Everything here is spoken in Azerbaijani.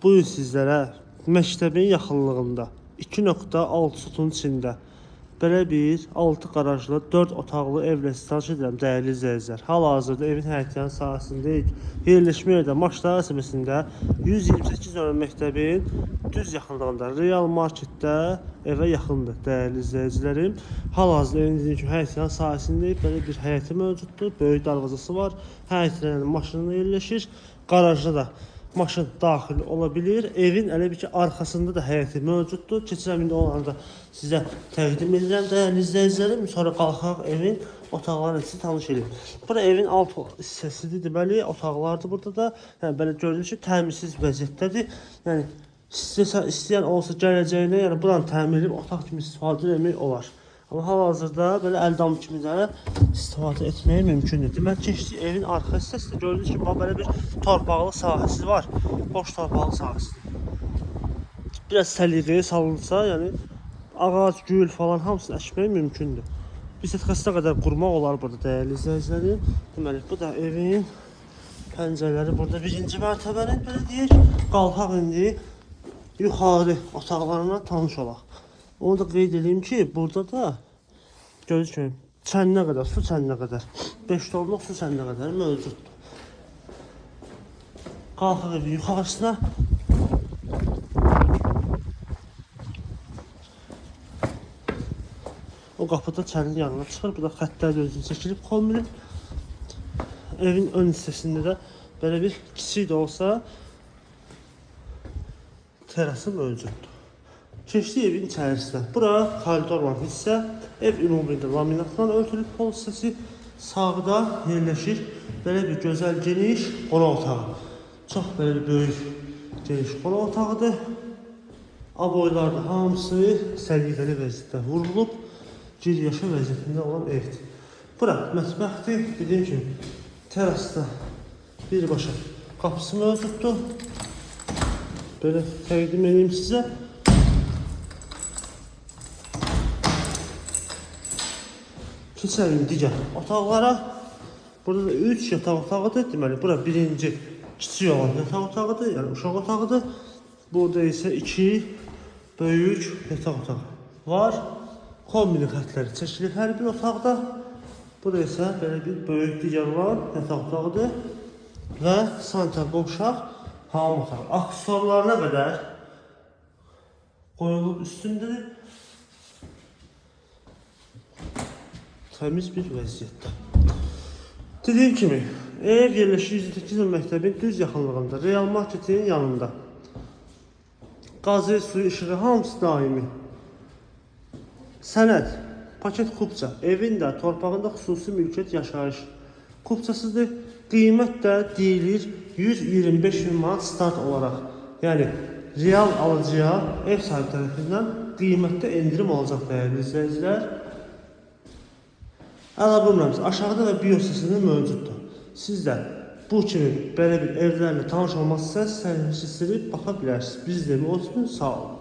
Bu gün sizlərə məktəbin yaxınlığında 2.6 sütun içində belə bir 6 qarajlı 4 otaqlı evlə sitayiş edirəm dəyərli izləyicilər. Hal-hazırda evin həyətyan sahəsindəyik. Yerləşmə yerdə Maçlar qəsəbəsində 128 nömrə məktəbin düz yaxınlığında Real Marketdə evə yaxındır dəyərli izləyicilərim. Hal-hazırda evin dediyim kimi həyətyan sahəsindəyik. Belə bir həyəti mövcuddur. Böyük darvazası var. Həyətlərin maşınına yerləşir. Qarajda da maşın daxil ola bilir. Evin elə bir ki arxasında da həyəti mövcuddur. Keçirəm indi onları da sizə təqdim edirəm dəyərli izləyicilərim. Sonra qalxaq evin otaqlarını sizə tanış edeyim. Bura evin alt hissəsidir deməli, otaqlardır burada da. Yəni belə gördüyünüz ki təmizsiz vəziyyətdədir. Yəni istəyən olsa gələcəyinə, yəni buranı təmir edib otaq kimi istifadə etmək olar. Amma hal-hazırda belə əldam kimi də istifadə etməyə mümkündür. Demək keçdik evin arxa hissəsində gördüyünüz kimi belə bir torpaqlı sahəsi var. Boş torpaqlı sahəsi. Biraz səliqəyə salınsa, yəni ağac, gül falan hamısını əkmək mümkündür. Bisikletə qədər qurmaq olar burada dəyərli izləyicilərim. Deməli bu da evin pəncərələri burada birinci mərtəbənin belə deyək. Qalxaq indi yuxarı otaqlarına tanış olaq. Onu da qeyd edeyim ki, burada da gördüyünüz kimi çəninə qədər, su çəninə qədər, 5 tonluq su çəninə qədər mövcuddur. Qalxaq evin yuxarısına. O qapıda çənin yanına çıxır. Bu da xəttlər özünü çəkilib kombirin. Evin ön hissəsində də belə bir kiçik də olsa terası mövcuddur. Keçdik evin içərisinə. Bura koridor olan hissə. Ev ümumində laminatdan örtülüb pol hissəsi. Sağda yerləşir belə bir gözəl geniş qonaq otağı. Çox belə bir böyük geniş qonaq otağıdır. Aboylarda hamısı səliqəli vəziyyətdə vurulub. Giryaşa vəziyyətində olan evdir. Bura mətbəxdir. Dediyim kimi terasda birbaşa qapısı mövcuddur. Belə təqdim edeyim sizə. Keçəlim digər otaqlara. Burada da 3 yataq otağıdır. Deməli, bura birinci kiçik olan yataq otağıdır, yəni uşaq otağıdır. Burada isə 2 böyük yataq otağı var. Kombin xətləri çəkilir hər bir otaqda. Burada isə belə bir böyük digər olan yataq otağıdır. Və sanitar qovşaq, hamam otağı. Aksesuarlarına qədər qoyulub üstündədir. Təmiz bir vəziyyətdə. Dediyim kimi, ev yerləşir 108 məktəbin düz yaxınlığında, Real Marketin yanında. Qazı, suyu, işığı hamısı daimi. Sənəd, paket kupça, evin də, torpağında xüsusi mülkiyyət yaşayış kupçasıdır. Qiymət də deyilir 125 min manat start olaraq. Yəni, real alıcıya ev sahibi tərəfindən qiymətdə endirim olacaq dəyərli izləyicilər. Əlavə olunmuş, aşağıda və bio hissəsində mövcuddur. Siz də bu kimi belə bir evlərlə tanış olmaq istərsəniz, sərvisləri baxa bilərsiniz. Biz də olsun, sağ olun.